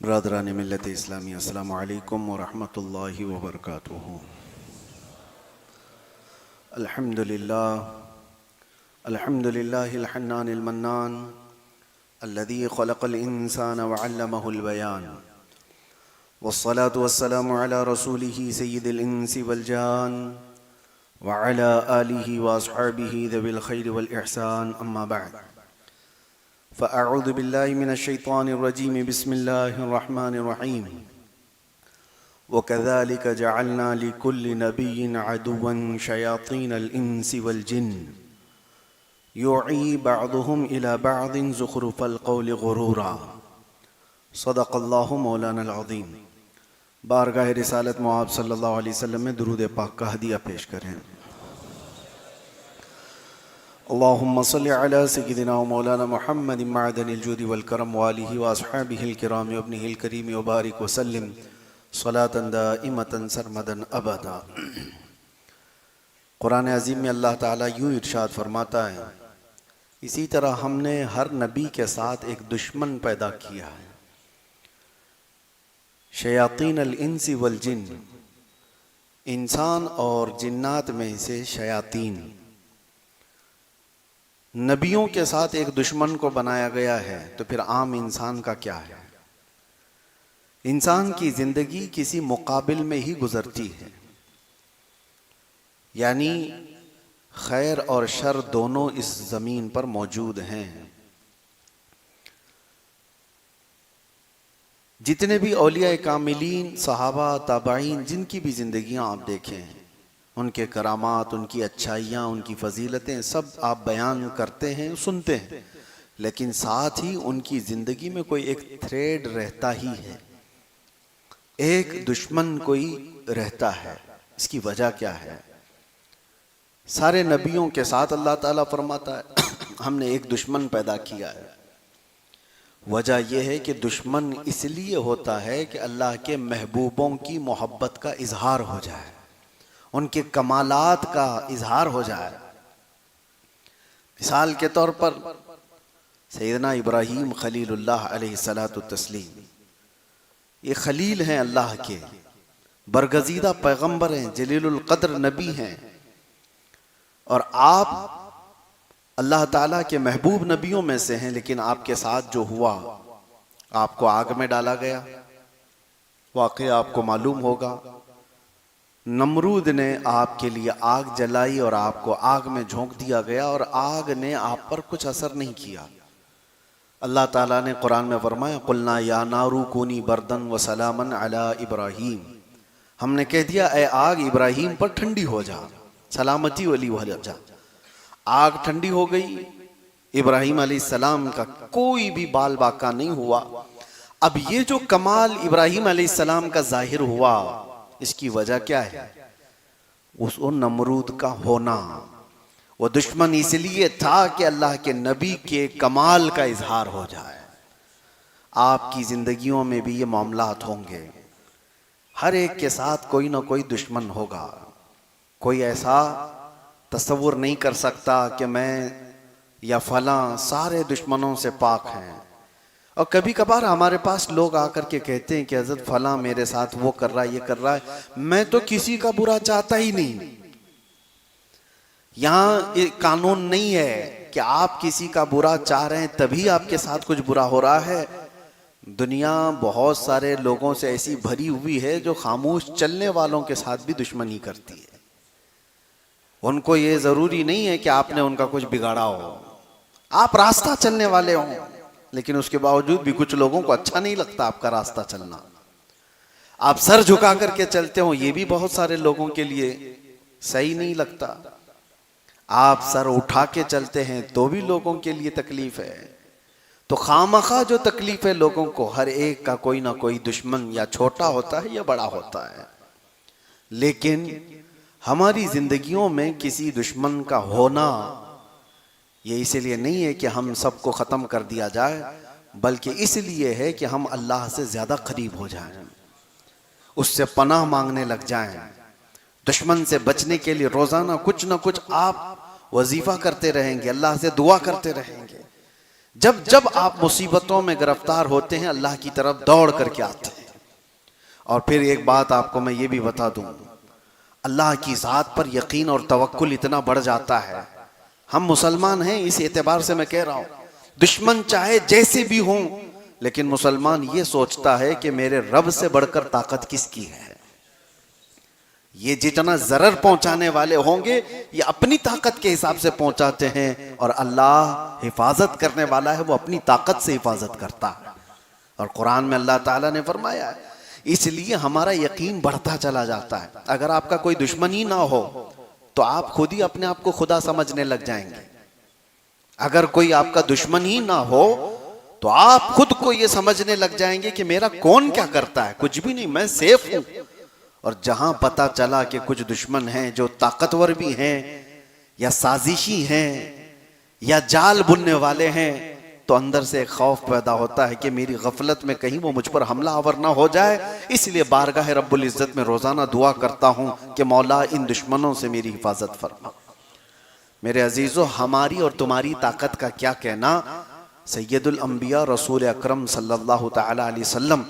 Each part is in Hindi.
बरदरान मिल्लत इस्लामी अस्सलामु अलैकुम व रहमतुल्लाहि व बरकातुहू। अल्हम्दुलिल्लाहिल हन्नानिल मन्नान अल्लज़ी खलक़ल इंसान व अल्लमहुल बयान वस्सलातु वस्सलामु अला रसूलिही सय्यिदिल इंसी वल जान व अला आलिहि व अस्हाबिहि ज़विल खैरि वल इहसान अम्मा बअद फ़अऊज़ु बिल्लाहि मिनश शैतानिर रजीम बिस्मिल्लाहिर रहमानिर रहीम वकज़ालिक जअलना लिकुल्लि नबिय्यिन अदुव्वन शयातीनल इंसि वल जिन्न युई बअदुहुम इला बअदिन ज़ुख़रुफ़ल क़ौलि गुरूरा सदक़ल्लाहु मौलानल अज़ीम। बारगाह रिसालत मुआब सल्लल्लाहु अलैहि वसल्लम में दुरूद पाक का हदिया पेश करें। अल्लाहुम्मा सल्लि अला सय्यिदिना व मौलाना मुहम्मदिन मअदनिल जूदि वल करम व आलिहि व अस्हाबिहिल किराम व इब्निहिल करीम व बारिक व सल्लिम सलातन दाइमतन सरमदन अबदा। कुरान अज़ीम में अल्लाह ताला यूँ इरशाद फरमाता है, इसी तरह हमने हर नबी के साथ एक दुश्मन पैदा किया है। शयातीन अल इंसी वल जिन्न, इंसान और जिन्नात में से शयातीन, नबियों के साथ एक दुश्मन को बनाया गया है। तो फिर आम इंसान का क्या है? इंसान की जिंदगी किसी मुकाबिल में ही गुजरती है, यानी खैर और शर दोनों इस जमीन पर मौजूद हैं। जितने भी औलिया कामिलीन, सहाबा, ताबाईन, जिनकी भी जिंदगियां आप देखें, उनके करामात, उनकी अच्छाइयाँ, उनकी फजीलतें सब आप बयान करते हैं, सुनते हैं, लेकिन साथ ही उनकी ज़िंदगी में कोई एक थ्रेड रहता ही है, एक दुश्मन कोई रहता है। इसकी वजह क्या है? सारे नबियों के साथ अल्लाह ताला फरमाता है हमने एक दुश्मन पैदा किया है। वजह यह है कि दुश्मन इसलिए होता है कि अल्लाह के महबूबों की मोहब्बत का इजहार हो जाए, उनके कमालात का इजहार हो जाए। मिसाल के तौर पर सैयदना इब्राहीम खलीलुल्लाह अलैहिस्सलातु तस्लीम, ये खलील हैं अल्लाह के, बरगजीदा पैगंबर हैं, जलीलुल कद्र नबी हैं, और आप अल्लाह ताला के महबूब नबियों में से हैं। लेकिन आपके साथ जो हुआ, आपको आग में डाला गया। वाकई आपको मालूम होगा, नमरूद ने आपके लिए आग जलाई और आपको आग में झोंक दिया गया, और आग ने आप पर कुछ असर नहीं किया। अल्लाह ताला ने कुरान में फरमाया, कुलना या नारू कूनी बर्दन व सलामन अला इब्राहीम, हमने कह दिया ए आग इब्राहीम पर ठंडी हो जा, सलामती वाली हो जा। आग ठंडी हो गई, इब्राहीम अलैहिस्सलाम का कोई भी बाल बाका नहीं हुआ। अब ये जो कमाल इब्राहीम अलैहिस्सलाम का जाहिर हुआ, इसकी वजह क्या है? उस नमरूद का होना। वो दुश्मन इसलिए था कि अल्लाह के नबी के कमाल का इजहार हो जाए। आपकी जिंदगियों में भी ये मामलात होंगे, हर एक के साथ कोई ना कोई दुश्मन होगा। कोई ऐसा तस्वुर नहीं कर सकता कि मैं या फलां सारे दुश्मनों से पाक हैं। और कभी कभार हमारे पास लोग आकर के कहते हैं कि हज़रत फलां मेरे साथ वो कर रहा है, ये कर रहा है, मैं तो किसी का बुरा चाहता ही नहीं। यहाँ एक कानून नहीं है कि आप किसी का बुरा चाह रहे हैं तभी आपके साथ कुछ बुरा हो रहा है। दुनिया बहुत सारे लोगों से ऐसी भरी हुई है जो खामोश चलने वालों के साथ भी दुश्मनी करती है। उनको ये जरूरी नहीं है कि आपने उनका कुछ बिगाड़ा हो, आप रास्ता चलने वाले हों, लेकिन उसके बावजूद भी कुछ लोगों को अच्छा नहीं लगता आपका रास्ता चलना। आप सर झुका करके चलते हो, ये भी बहुत सारे लोगों के लिए सही नहीं लगता। आप सर उठा के चलते हैं तो भी लोगों के लिए तकलीफ है। तो खामखा जो तकलीफ है लोगों को, हर एक का कोई ना कोई दुश्मन या छोटा होता है या बड़ा होता है। लेकिन हमारी जिंदगियों में किसी दुश्मन का होना ये इसलिए नहीं है कि हम सबको ख़त्म कर दिया जाए, बल्कि इसलिए है कि हम अल्लाह से ज़्यादा करीब हो जाएं, उससे पनाह मांगने लग जाएं। दुश्मन से बचने के लिए रोज़ाना कुछ ना कुछ आप वजीफ़ा करते रहेंगे, अल्लाह से दुआ करते रहेंगे। जब जब आप मुसीबतों में गिरफ्तार होते हैं अल्लाह की तरफ दौड़ करके आते हैं। और फिर एक बात आपको मैं ये भी बता दूं, अल्लाह की ज़ात पर यकीन और तवक्कुल इतना बढ़ जाता है। हम मुसलमान हैं, इस एतबार से मैं कह रहा हूं, दुश्मन चाहे जैसे भी हों, लेकिन मुसलमान ये सोचता है कि मेरे रब से बढ़कर ताकत किसकी है। ये जितना जरर पहुंचाने वाले होंगे ये अपनी ताकत के हिसाब से पहुंचाते हैं, और अल्लाह हिफाजत करने वाला है, वो अपनी ताकत से हिफाजत करता है। और कुरान में अल्लाह ताला ने फरमाया है, इसलिए हमारा यकीन बढ़ता चला जाता है। अगर आपका कोई दुश्मन ही ना हो तो आप खुद ही अपने आप को खुदा समझने लग जाएंगे। अगर कोई आपका दुश्मन ही ना हो तो आप खुद को ये समझने लग जाएंगे कि मेरा कौन क्या करता है, कुछ भी नहीं, मैं सेफ हूं। और जहां पता चला कि कुछ दुश्मन हैं जो ताकतवर भी हैं या साजिशी हैं या जाल बुनने वाले हैं, तो अंदर से एक खौफ पैदा होता है कि मेरी गफलत में कहीं वो मुझ पर हमला आवर ना हो जाए। इसलिए बारगाह रब्बुल इज्जत में रोजाना दुआ करता हूं कि मौला इन दुश्मनों से मेरी हिफाजत फरमा। मेरे अजीजों, हमारी और तुम्हारी ताकत का क्या कहना। सैयदुल अंबिया रसूल अकरम सल्लल्लाहु तआला अलैहि वसल्लम,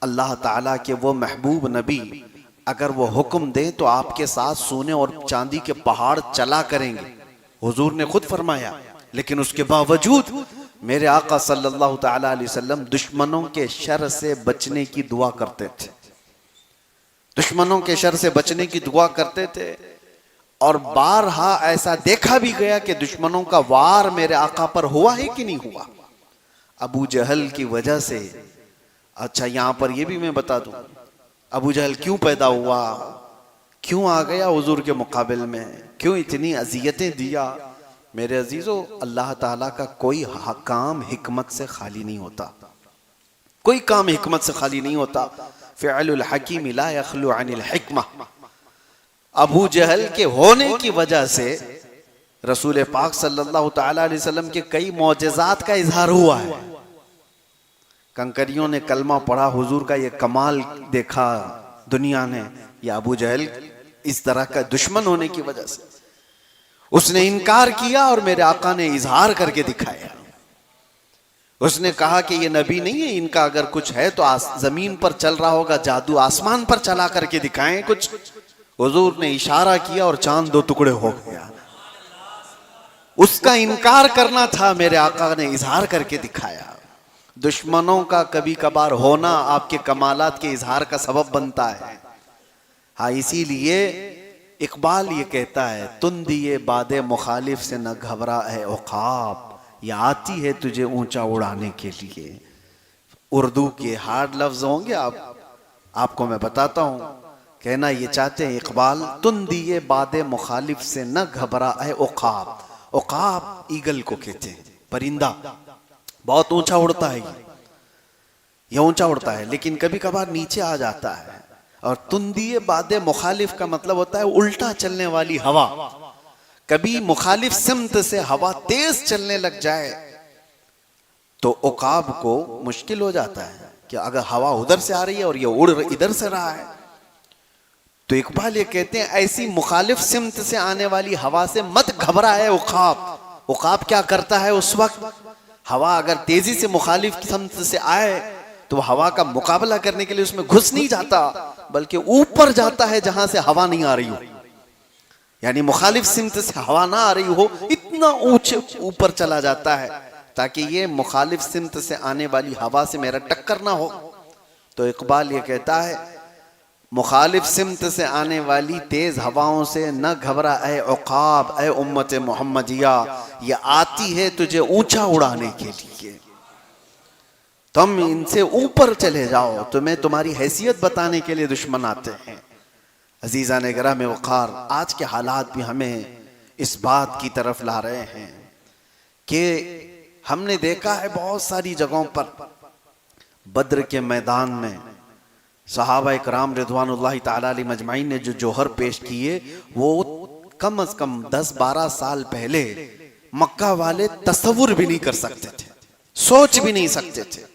अल्लाह ताला के वो महबूब नबी, अगर वो हुक्म दे तो आपके साथ सोने और चांदी के पहाड़ चला करेंगे, हुजूर ने खुद फरमाया। लेकिन उसके बावजूद मेरे आका सल्लल्लाहु तआला अलैहि वसल्लम दुश्मनों के शर से बचने की दुआ करते थे, दुश्मनों के शर से बचने की दुआ करते थे। और बारहा ऐसा देखा भी गया कि दुश्मनों का वार मेरे आका पर हुआ है कि नहीं हुआ। अबू जहल की वजह से, अच्छा यहां पर यह भी मैं बता दूं, अबू जहल क्यों पैदा हुआ, क्यों आ गया हुजूर के मुकाबिल में, क्यों इतनी अजियतें दिया। मेरे अजीजों, अल्लाह ताला का कोई काम हिकमत से खाली नहीं होता, कोई काम हिकमत से खाली नहीं होता। फ़िअलुल हकीम ला यखलु अनिल हिकमा। अबू जहल के होने की वजह से रसूल पाक सल्लल्लाहु तआला अलैहि वसल्लम के कई मौजज़ात का इजहार हुआ है। कंकरियों ने कलमा पढ़ा, हुजूर का ये कमाल देखा दुनिया ने। या अबू जहल इस तरह का दुश्मन होने की वजह से उसने इनकार किया और मेरे आका ने इजहार करके दिखाया। उसने कहा कि ये नबी नहीं है, इनका अगर कुछ है तो जमीन पर चल रहा होगा जादू, आसमान पर चला करके दिखाएं कुछ। हुजूर ने इशारा किया और चांद दो टुकड़े हो गया। उसका इनकार करना था, मेरे आका ने इजहार करके दिखाया। दुश्मनों का कभी कभार होना आपके कमालात के इजहार का सबब बनता है। हाँ, इसीलिए इकबाल ये कहता है, तुम दिए बादे मुखालिफ से न घबरा है औकाब, ये आती है तुझे ऊंचा उड़ाने के लिए। उर्दू के हार्ड लफ्ज होंगे, आपको मैं बताता हूं। कहना ये चाहते हैं इकबाल, तुम दिए बादे मुखालिफ से न घबरा है औकाब। औकाब ईगल को कहते हैं, परिंदा, बहुत ऊंचा उड़ता है ये ऊंचा उड़ता है, लेकिन कभी कभार नीचे आ जाता है। और तुंदिए बादे मुखालिफ का मतलब होता है उल्टा चलने वाली हवा। कभी मुखालिफ सिमत से हवा तेज चलने लग जाए तो उकाब को मुश्किल हो जाता है कि अगर हवा उधर से आ रही है और ये उड़ इधर से रहा है। तो इकबाल ये कहते हैं, ऐसी मुखालिफ सिमत से आने वाली हवा से मत घबराए उकाब। उकाब क्या करता है उस वक्त, हवा अगर तेजी से मुखालिफ सिमत से आए तो हवा का मुकाबला करने के लिए उसमें घुस नहीं जाता, बल्कि ऊपर जाता है जहां से हवा नहीं आ रही हो। यानी मुखालिफ सिमत से हवा ना आ रही हो, इतना ऊंचे ऊपर चला जाता है ताकि ये मुखालिफ सिमत से आने वाली हवा से मेरा टक्कर ना हो। तो इकबाल ये कहता है, मुखालिफ सिमत से आने वाली तेज हवाओं से न घबरा ए औकाब, ए उम्मत मोहम्मदिया, ये आती है तुझे ऊंचा उड़ाने के लिए। तुम इनसे ऊपर चले जाओ, तुम्हें तुम्हारी हैसियत बताने के लिए दुश्मन आते हैं। अजीज़ा ने गिराम वक़ार, आज के हालात भी हमें इस बात की तरफ ला रहे हैं कि हमने देखा है बहुत सारी जगहों पर, बद्र के मैदान में सहाबा इकराम रिज़वानुल्लाहि ताला अलैहिम मजमाइन ने जो जोहर पेश किए, वो कम से कम 10-12 साल पहले मक्का वाले तसव्वुर भी नहीं कर सकते थे, सोच भी नहीं सकते थे।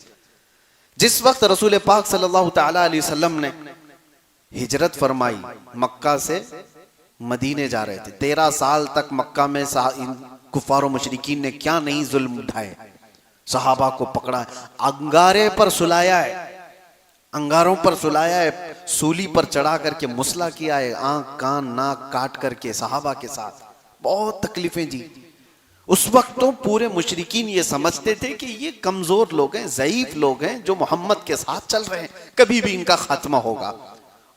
जिस वक्त रसूल पाक सल्लल्लाहु ताला अलैहि वसल्लम ने हिजरत फरमाई, मक्का से मदीने जा रहे थे, 13 साल तक मक्का में कुफार और मुशरिकीन ने क्या नहीं जुल्म उठाए, सहाबा को पकड़ा है, अंगारे पर सुलाया है, अंगारों पर सुलाया है, सूली पर चढ़ा करके मुसला किया है, आंख कान नाक काट करके सहाबा के साथ बहुत तकलीफें जी। उस वक्त तो पूरे मुशरिकीन ये समझते थे कि ये कमजोर लोग हैं, ज़ईफ लोग हैं जो मोहम्मद के साथ चल रहे हैं, कभी भी इनका खात्मा होगा।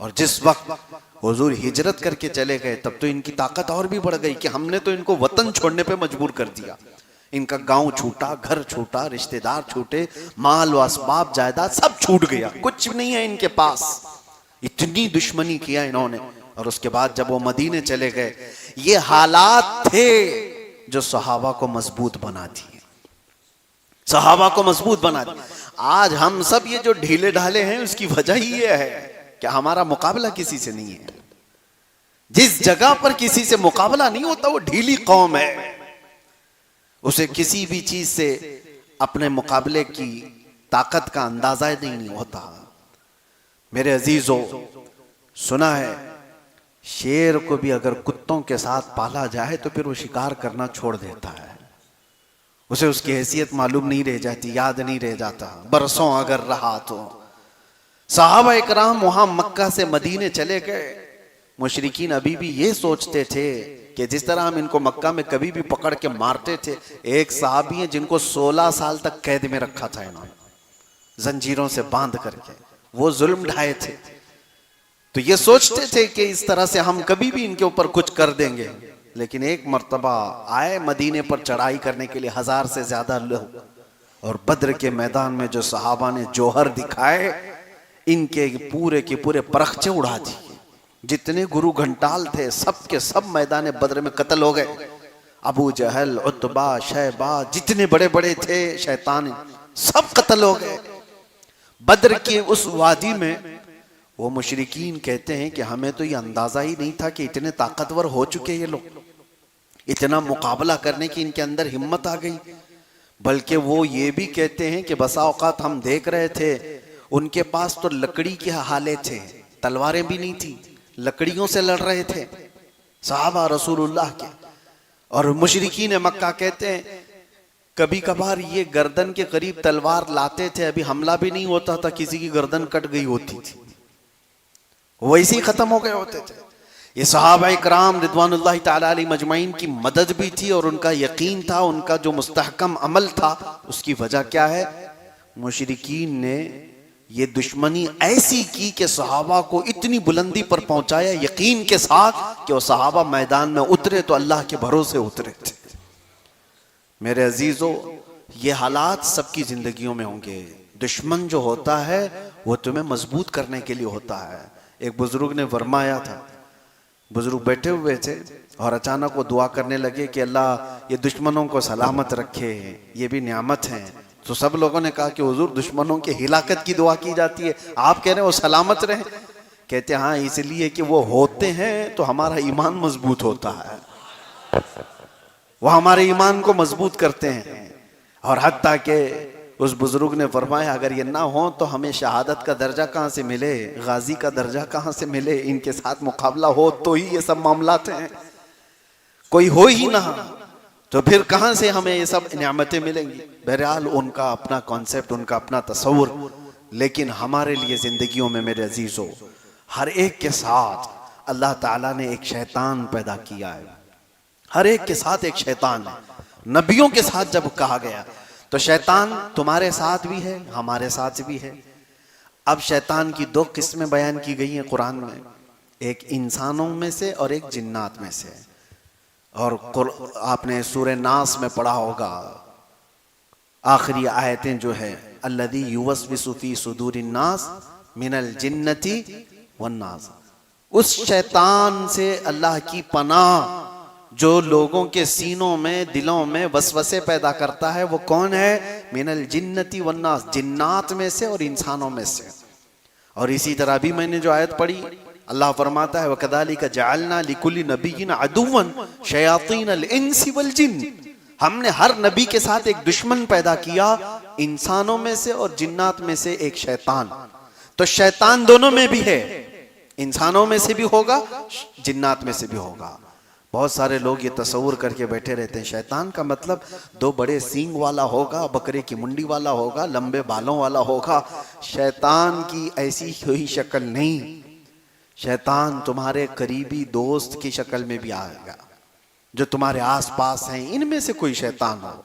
और जिस वक्त हुजूर हिजरत करके चले गए तब तो इनकी ताकत और भी बढ़ गई कि हमने तो इनको वतन छोड़ने पे मजबूर कर दिया। इनका गांव छूटा, घर छूटा, रिश्तेदार छूटे, माल व असबाब जायदाद सब छूट गया, कुछ नहीं है इनके पास। इतनी दुश्मनी किया इन्होंने। और उसके बाद जब वो मदीने चले गए, ये हालात थे जो सहाबा को मजबूत बना दिए, सहाबा को मजबूत बना दिए। आज हम सब ये जो ढीले ढाले हैं उसकी वजह ही ये है कि हमारा मुकाबला किसी से नहीं है। जिस जगह पर किसी से मुकाबला नहीं होता वो ढीली कौम है, उसे किसी भी चीज से अपने मुकाबले की ताकत का अंदाजा नहीं होता। मेरे अजीजों, सुना है शेर को भी अगर कुत्तों के साथ पाला जाए तो फिर वो शिकार करना छोड़ देता है, उसे उसकी हैसियत मालूम नहीं रह जाती, याद नहीं रह जाता, बरसों अगर रहा तो। सहाबा इकराम वहां मक्का से मदीने चले गए। मुशरिकीन अभी भी ये सोचते थे कि जिस तरह हम इनको मक्का में कभी भी पकड़ के मारते थे, एक साहबी हैं जिनको 16 साल तक कैद में रखा था इन्होंने, जंजीरों से बांध करके, वो जुल्म ढाए थे। तो ये सोचते थे कि इस तरह से हम कभी भी इनके ऊपर कुछ कर देंगे। लेकिन एक मर्तबा आए मदीने पर चढ़ाई करने के लिए 1000 से ज्यादा लोग, और बद्र के मैदान में जो सहाबा ने जोहर दिखाए, इनके पूरे के पूरे परखचे उड़ा दिए। जितने गुरु घंटाल थे सब के सब मैदान बद्र में कत्ल हो गए। अबू जहल, उतबा, शैबा, जितने बड़े बड़े थे शैतान, सब कत्ल हो गए। बद्र के उस वादी में वो मुशरिकीन कहते हैं कि हमें तो ये अंदाजा ही नहीं था कि इतने ताकतवर हो चुके ये लोग, इतना मुकाबला करने की इनके अंदर हिम्मत आ गई। बल्कि वो ये भी कहते हैं कि बसा औकात हम देख रहे थे उनके पास तो लकड़ी के हाले थे, तलवारें भी नहीं थी, लकड़ियों से लड़ रहे थे सहाबा रसूलुल्लाह के। और मुशरिकीन मक्का कहते हैं कभी कभार ये गर्दन के करीब तलवार लाते थे, अभी हमला भी नहीं होता था, किसी की गर्दन कट गई होती थी, वैसे ही खत्म हो गए होते थे। ये सहाबा इकराम रिदवानुल्लाह ताला अलैहि मजमाइन की मदद भी थी और उनका यकीन था, उनका जो मुस्तहकम अमल था। उसकी वजह क्या है? मुशरिकीन ने ये दुश्मनी ऐसी की कि सहाबा को इतनी बुलंदी पर पहुंचाया यकीन के साथ कि वो सहाबा मैदान में उतरे तो अल्लाह के भरोसे उतरे थे। मेरे अजीजों, ये हालात सबकी जिंदगियों में होंगे। दुश्मन जो होता है वो तुम्हें मजबूत करने के लिए होता है। एक बुजुर्ग ने फरमाया था, बुजुर्ग बैठे हुए थे और अचानक वो दुआ करने लगे कि अल्लाह ये दुश्मनों को सलामत रखे, ये भी नियामत है। तो सब लोगों ने कहा कि हुजूर दुश्मनों की हिलाकत की दुआ की जाती है, आप कह रहे हैं वो सलामत रहे? कहते हाँ, इसलिए कि वो होते हैं तो हमारा ईमान मजबूत होता है, वो हमारे ईमान को मजबूत करते हैं। और हत्ता के उस बुजुर्ग ने फरमाया अगर ये ना हो तो हमें शहादत का दर्जा कहाँ से मिले, गाजी का दर्जा कहाँ से मिले? इनके साथ मुकाबला हो तो ही ये सब मामलात हैं, कोई हो ही ना तो फिर कहाँ से हमें ये सब नियामतें मिलेंगी? बहरहाल उनका अपना कॉन्सेप्ट, उनका अपना तस्वुर। लेकिन हमारे लिए जिंदगियों में मेरे अजीजों, हर एक के साथ अल्लाह ताला ने एक शैतान पैदा किया है, हर एक के साथ एक शैतान है। नबियों के साथ जब कहा गया तो शैतान तुम्हारे साथ भी है, हमारे साथ भी है। अब शैतान की 2 किस्में बयान की गई हैं कुरान में, एक इंसानों में से और एक जिन्नात में से। और आपने सूरह नास में पढ़ा होगा, आखिरी आयतें जो है अल्लज़ी युवस्विसु फी सुदूरिन नास मिनल जिन्नति वन्नास, उस शैतान से अल्लाह की पनाह जो लोगों के सीनों में, दिलों में वसवसे पैदा करता है, वो कौन है? मिनल जिन्नति वन्नास, जिन्नात में से और इंसानों में से। और इसी तरह भी मैंने जो आयत पढ़ी, अल्लाह फरमाता है वकदालिका जअलना लिकुल्लि नबिय्यिन अदुव्वन शयातीनल इंसी वल जिन्न, हमने हर नबी के साथ एक दुश्मन पैदा किया, इंसानों में से और जिन्नात में से एक शैतान। तो शैतान दोनों में भी है, इंसानों में से भी होगा, जिन्नात में से भी होगा। बहुत सारे लोग ये तस्वुर करके बैठे रहते हैं शैतान का मतलब दो बड़े सींग वाला होगा, बकरे की मुंडी वाला होगा, लंबे बालों वाला होगा। शैतान की ऐसी कोई शक्ल नहीं। शैतान तुम्हारे करीबी दोस्त की शक्ल में भी आएगा, जो तुम्हारे आसपास हैं, इनमें से कोई शैतान हो,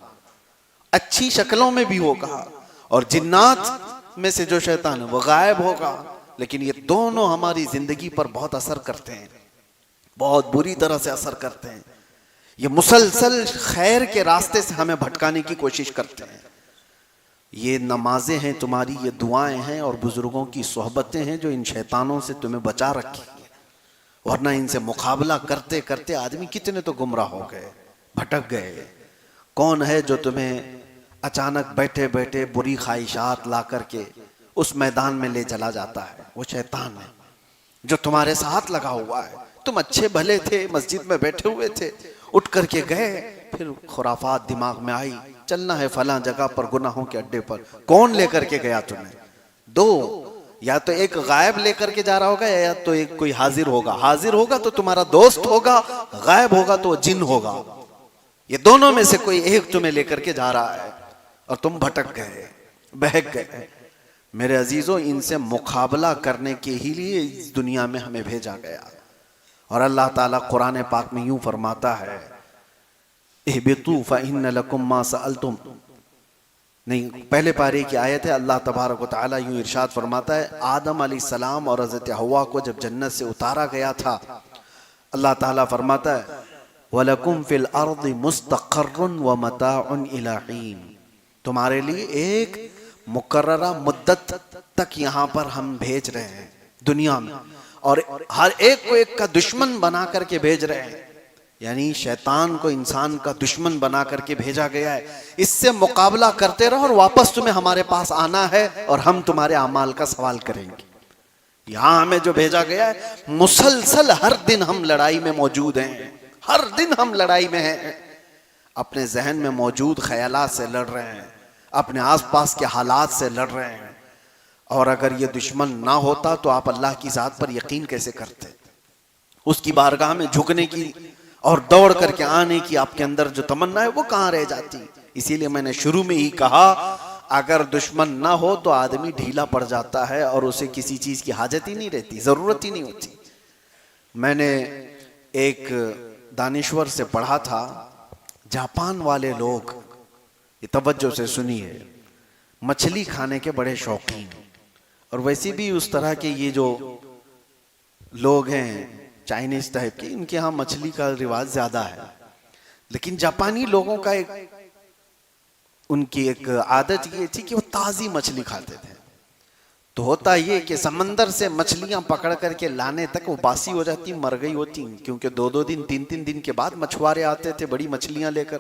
अच्छी शक्लों में भी होगा, और जिन्नात में से जो शैतान है वो गायब होगा। लेकिन ये दोनों हमारी जिंदगी पर बहुत असर करते हैं, बहुत बुरी तरह से असर करते हैं। ये मुसलसल खैर के रास्ते से हमें भटकाने की कोशिश करते हैं। ये नमाजें हैं तुम्हारी, ये दुआएं हैं और बुजुर्गों की सोहबतें हैं जो इन शैतानों से तुम्हें बचा रखी है। वरना इनसे मुकाबला करते करते आदमी कितने तो गुमराह हो गए, भटक गए। कौन है जो तुम्हें अचानक बैठे बैठे बुरी ख्वाहिशात ला करके उस मैदान में ले चला जाता है? वो शैतान है जो तुम्हारे साथ लगा हुआ है। तुम अच्छे भले थे, मस्जिद में बैठे हुए थे, उठ करके गए, फिर खुराफात दिमाग में आई, चलना है फलां जगह पर गुनाहों के अड्डे पर। कौन लेकर के गया तुम्हें? दो, या तो एक गायब लेकर के जा रहा होगा, या तो एक कोई हाजिर होगा। हाजिर होगा तो तुम्हारा दोस्त होगा, गायब होगा तो जिन होगा। ये दोनों में से कोई एक तुम्हें लेकर के जा रहा है और तुम भटक गए, बहक गए। मेरे अजीजों, इनसे मुकाबला करने के ही लिए इस दुनिया में हमें भेजा गया। और अल्लाह ताला कुरान पाक में यूं फरमाता है, इहबितू फइन्न लकुम मा सअलतुम। नहीं, पहले पारे की आयत है। अल्लाह तबारक व तआला यूं इरशाद फरमाता है, आदम अलैहिस्सलाम और हज़रत हव्वा को जब जन्नत से उतारा गया था, अल्लाह ताला फरमाता है, वलकुम फिल अर्दि मुस्तक़र्रुन व मताउन इला हीन। तुम्हारे लिए एक मुकर्ररा मुद्दत तक यहाँ पर हम भेज रहे हैं दुनिया में, और हर एक को एक का दुश्मन बना करके भेज रहे हैं। यानी शैतान को इंसान का दुश्मन बना करके भेजा गया है। इससे मुकाबला करते रहो और वापस तुम्हें हमारे पास आना है और हम तुम्हारे अमाल का सवाल करेंगे। यहाँ हमें जो भेजा गया है, मुसलसल हर दिन हम लड़ाई में मौजूद हैं, हर दिन हम लड़ाई में हैं। अपने जहन में मौजूद ख्यालात से लड़ रहे हैं, अपने आसपास के हालात से लड़ रहे हैं। और अगर ये दुश्मन ना होता तो आप अल्लाह की जात पर यकीन कैसे करते? उसकी बारगाह में झुकने की और दौड़ करके आने की आपके अंदर जो तमन्ना है वो कहाँ रह जाती? इसीलिए मैंने शुरू में ही कहा, अगर दुश्मन ना हो तो आदमी ढीला पड़ जाता है और उसे किसी चीज की हाजत ही नहीं रहती, जरूरत ही नहीं होती। मैंने एक दानिश्वर से पढ़ा था, जापान वाले लोग, ये तवज्जो से सुनिए, मछली खाने के बड़े शौकीन, और वैसे भी उस तरह के ये जो लोग हैं चाइनीज टाइप के, इनके यहाँ मछली का रिवाज ज्यादा है। लेकिन जापानी लोगों का उनकी एक आदत ये थी कि वो ताजी मछली खाते थे। तो होता ये कि समंदर से मछलियां पकड़ करके लाने तक वो बासी हो जाती, मर गई होती, क्योंकि 2-2 दिन 3-3 दिन के बाद मछुआरे आते थे बड़ी मछलियां लेकर।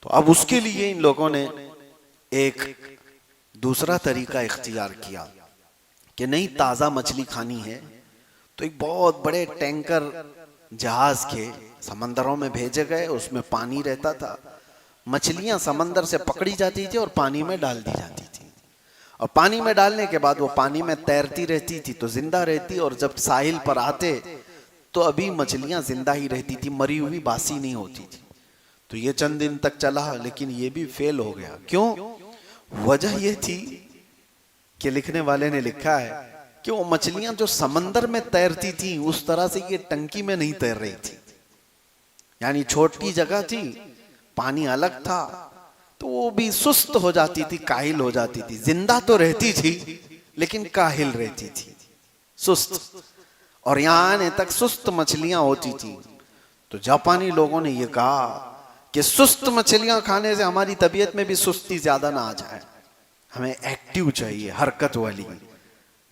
तो अब उसके लिए इन लोगों ने एक दूसरा तरीका इख्तियार किया कि नहीं, ताज़ा मछली खानी है तो एक बहुत बड़े टैंकर जहाज के समंदरों में भेजे गए। उसमें पानी रहता था, मछलियां समंदर से पकड़ी जाती थी और पानी में डाल दी जाती थी। और पानी में डालने के बाद वो पानी में तैरती रहती थी तो जिंदा रहती, और जब साहिल पर आते तो अभी मछलियां जिंदा ही रहती थी, मरी हुई बासी नहीं होती थी। तो ये चंद दिन तक चला, लेकिन ये भी फेल हो गया। क्यों? वजह ये थी कि लिखने वाले ने लिखा है कि वो मछलियां जो समंदर में तैरती थी उस तरह से ये टंकी में नहीं तैर रही थी। यानी छोटी जगह थी, पानी अलग था, तो वो भी सुस्त हो जाती थी, काहिल हो जाती थी। जिंदा तो रहती थी लेकिन काहिल रहती थी, सुस्त। और यहाँ आने तक सुस्त मछलियां होती थी। तो जापानी लोगों ने ये कहा कि सुस्त मछलियां खाने से हमारी तबीयत में भी सुस्ती ज्यादा ना आ जाए, हमें एक्टिव चाहिए, हरकत वाली।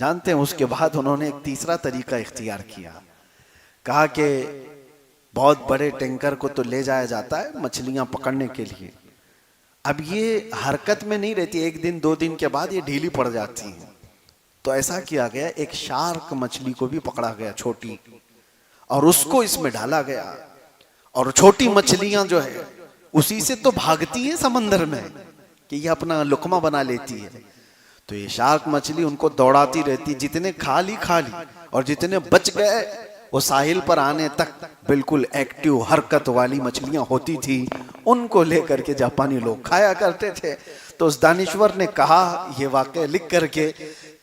जानते हैं, उसके बाद उन्होंने एक तीसरा तरीका इख्तियार किया। कहा कि बहुत बड़े टैंकर को तो ले जाया जाता है मछलियां पकड़ने के लिए, अब ये हरकत में नहीं रहती, 1 दिन 2 दिन के बाद ये ढीली पड़ जाती है। तो ऐसा किया गया, एक शार्क मछली को भी पकड़ा गया छोटी, और उसको इसमें डाला गया। और छोटी मछलियां जो है उसी से तो भागती है समंदर में कि ये अपना लुकमा बना लेती है। तो ये शार्क मछली उनको दौड़ाती रहती, जितने खा ली, और जितने बच गए वो साहिल पर आने तक बिल्कुल एक्टिव हरकत वाली मछलियां होती थी, उनको लेकर के जापानी लोग खाया करते थे। तो उस दानिश्वर ने कहा ये वाकया लिख करके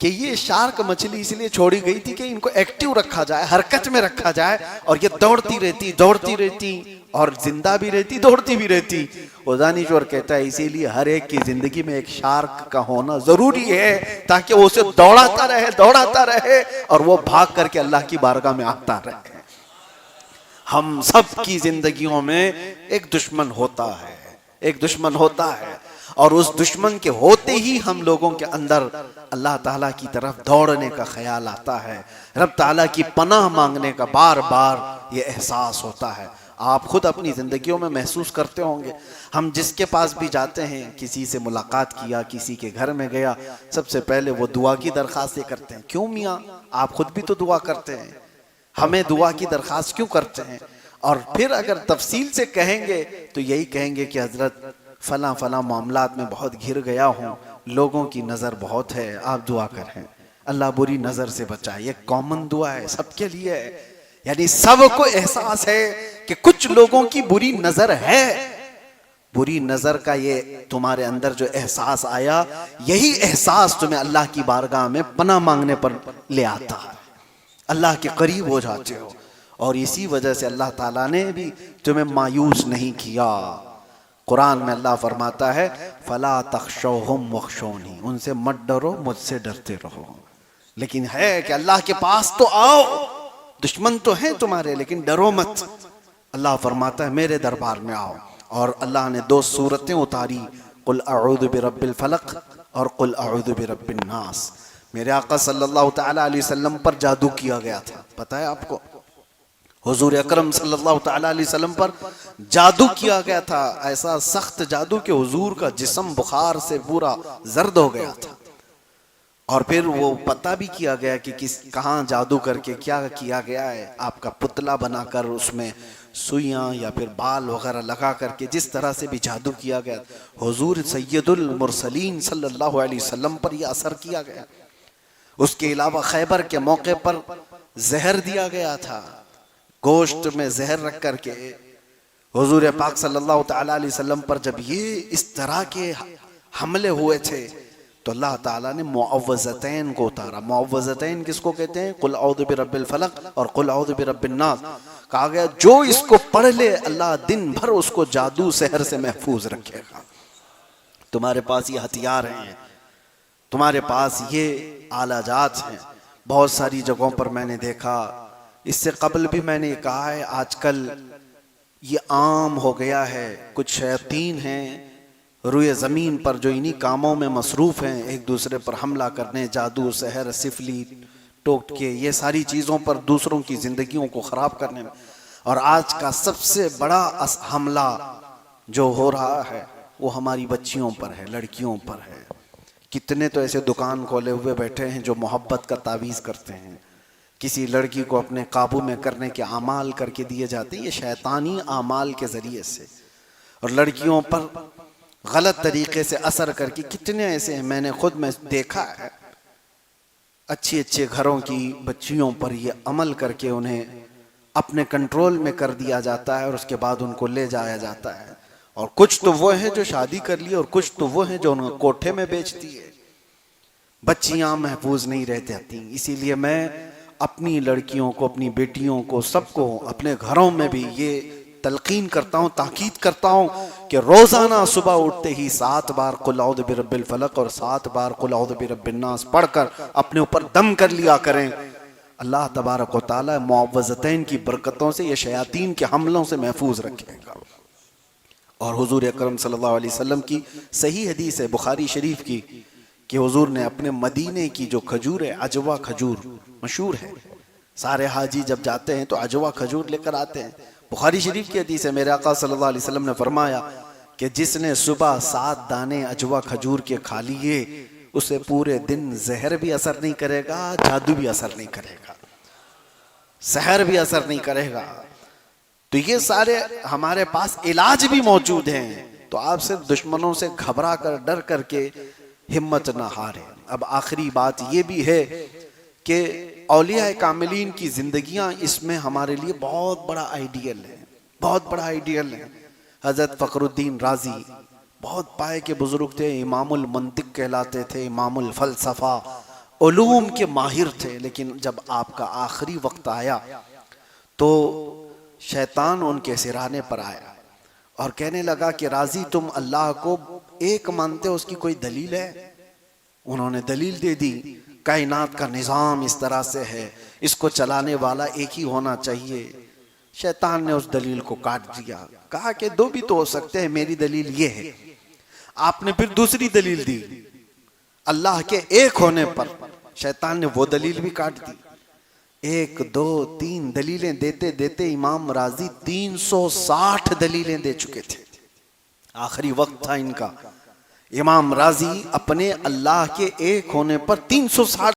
कि ये शार्क मछली इसलिए छोड़ी गई थी कि इनको एक्टिव रखा जाए, हरकत में रखा जाए, और ये दौड़ती रहती और जिंदा भी रहती, दौड़ती भी रहती। वो दानिश्वर कहता है इसीलिए हर एक की जिंदगी में एक शार्क का होना जरूरी है, ताकि वो उसे दौड़ाता रहे और वो भाग करके अल्लाह की बारगाह में आता रहे। हम सब की जिंदगियों में एक दुश्मन होता है, और उस दुश्मन के होते ही हम लोगों के अंदर अल्लाह ताला की तरफ दौड़ने का ख्याल आता है, रब ताला की पनाह मांगने का बार बार ये एहसास होता है। आप खुद अपनी जिंदगियों में महसूस करते होंगे, हम जिसके पास भी जाते हैं, किसी से मुलाकात किया, किसी के घर में गया, सबसे पहले वो दुआ की दरख्वास्त करते हैं। क्यों मियाँ, आप खुद भी तो दुआ करते हैं, हमें दुआ की दरख्वास्त क्यों करते हैं? और फिर अगर तफसील से कहेंगे तो यही कहेंगे कि हजरत फला फला मामलात में बहुत घिर गया हूँ, लोगों की नज़र बहुत है, आप दुआ करें, अल्लाह बुरी नज़र से बचाए। ये कॉमन दुआ है, सबके लिए है। यानी सबको एहसास है कि कुछ लोगों की बुरी नज़र है। बुरी नज़र का ये तुम्हारे अंदर जो एहसास आया, यही एहसास तुम्हें अल्लाह की बारगाह में पनाह मांगने पर ले आता है, अल्लाह के करीब हो जाते हो। और इसी वजह से अल्लाह ताला ने भी तुम्हें मायूस नहीं किया। कुरान में अल्लाह फरमाता है फला तख्शौहुम वख्शौनी, उनसे मत डरो, मुझसे डरते रहो। लेकिन है कि अल्लाह के पास तो आओ, दुश्मन तो हैं तुम्हारे, लेकिन डरो मत। अल्लाह फरमाता है मेरे दरबार में आओ। और अल्लाह ने 2 सूरतें उतारी, कुल अऊज़ु बिरब्बिल फलक और कुल अऊज़ु बिरब्बिन नास। मेरे आका सल्लल्लाहु तआला अलैहि वसल्लम पर जादू किया गया था, पता है आपको? हुजूर अकरम सल्लल्लाहु तआला अलैहि वसल्लम पर जादू किया गया था, ऐसा सख्त जादू कि हुजूर का जिस्म बुखार से पूरा जर्द हो गया था। और फिर वो पता भी किया गया कि कहाँ जादू करके क्या किया गया है। आपका पुतला बनाकर उसमें सुइयां या फिर बाल वगैरह लगा करके जिस तरह से भी जादू किया गया, हुजूर सैयदुल मुरसलीन सल्लल्लाहु अलैहि वसल्लम पर यह असर किया गया। उसके अलावा खैबर के मौके पर जहर दिया गया था, गोश्त में जहर रख करके। हुजूर पाक सल्लल्लाहु तआला अलैहि वसल्लम पर जब ये इस तरह के हमले हुए थे तो अल्लाह ताला ने मुअव्वज़तैन को उतारा। मुअव्वज़तैन किसको कहते हैं? कुल औज़ु बिरब्बिल फलक और कुल औज़ु बिरब्बिन नास। कहा गया जो इसको पढ़ ले अल्लाह दिन भर उसको जादू सहर से महफूज रखेगा। तुम्हारे पास ये हथियार हैं, तुम्हारे पास ये आलाजात हैं। बहुत सारी जगहों पर मैंने देखा, इससे कबल भी मैंने कहा है, आजकल ये आम हो गया है। कुछ शैतान हैं रुए ज़मीन पर जो इन्हीं कामों में मसरूफ़ हैं, एक दूसरे पर हमला करने, जादू सहर सिफली टोटके, ये सारी चीज़ों पर दूसरों की ज़िंदगियों को ख़राब करने में। और आज का सबसे बड़ा हमला जो हो रहा है वो हमारी बच्चियों पर है, लड़कियों पर है। कितने तो ऐसे दुकान खोले हुए बैठे हैं जो मोहब्बत का तावीज़ करते हैं, किसी लड़की को अपने काबू में करने के आमाल करके दिए जाते हैं, ये शैतानी आमाल के ज़रिए से, और लड़कियों पर गलत तरीके से असर करके कितने ऐसे हैं, मैंने खुद में देखा है। अच्छे अच्छे घरों की बच्चियों पर ये अमल करके उन्हें अपने कंट्रोल में कर दिया जाता है और उसके बाद उनको ले जाया जाता है। और कुछ तो वो है जो शादी कर ली और कुछ तो वो है जो उनको कोठे में बेचती है। बच्चियां महफूज नहीं रह जाती। इसीलिए मैं अपनी लड़कियों को, अपनी बेटियों को, सबको अपने घरों में भी ये तलकीन करता हूँ, ताकीद करता हूँ कि रोजाना सुबह उठते ही 7 बार कुल औज़ु बिरब्बिल फलक और 7 बार कुल औज़ु बिरब्बिन नास पढ़कर अपने ऊपर दम कर लिया करें। अल्लाह तबारक व तआला मुअव्वज़तैन की बरकतों से ये शयातीन के हमलों से महफूज रखेगा। और हुजूर अकरम सल्लल्लाहु अलैहि वसल्लम की सही हदीस है बुखारी शरीफ की कि हुजूर ने अपने मदीने की जो खजूर है, अजवा खजूर मशहूर है, सारे हाजी जब जाते हैं तो अजवा खजूर लेकर आते हैं। बुखारी शरीफ की हदीस है, मेरे आका सल्लल्लाहु अलैहि वसल्लम ने फरमाया कि जिसने सुबह 7 दाने अजवा खजूर के खा लिए उसे पूरे दिन जहर भी असर नहीं करेगा, जादू भी असर नहीं करेगा, सहर भी असर नहीं करेगा। तो ये सारे हमारे पास इलाज भी मौजूद हैं। तो आप सिर्फ दुश्मनों से घबरा कर, डर करके हिम्मत ना हारे। अब आखिरी बात ये भी है कि औलिया कामिलीन की जिंदगियां इसमें हमारे लिए बहुत बड़ा आइडियल है, बहुत बड़ा आइडियल है। हजरत फखरुद्दीन राजी बहुत पाए के बुजुर्ग थे, इमामुल मंतिक कहलाते थे, इमामुल फलसफा, उलूम के माहिर थे। लेकिन जब आपका आखिरी वक्त आया तो शैतान उनके सिरहाने पर आया और कहने लगा कि राजी तुम अल्लाह को एक मानते हो, उसकी कोई दलील है? उन्होंने दलील दे दी, कायनात का निजाम इस तरह से है, इसको चलाने वाला एक ही होना चाहिए। शैतान ने उस दलील को काट दिया, कहा कि दो भी तो हो सकते हैं, मेरी दलील ये है। आपने फिर दूसरी दलील दी अल्लाह के एक होने पर, शैतान ने वो दलील भी काट दी। 1 2 3 दलीलें देते देते इमाम राजी 360 दलीलें दे चुके थे। आखिरी वक्त था इनका। इमाम राजी अपने अल्लाह के एक होने पर 360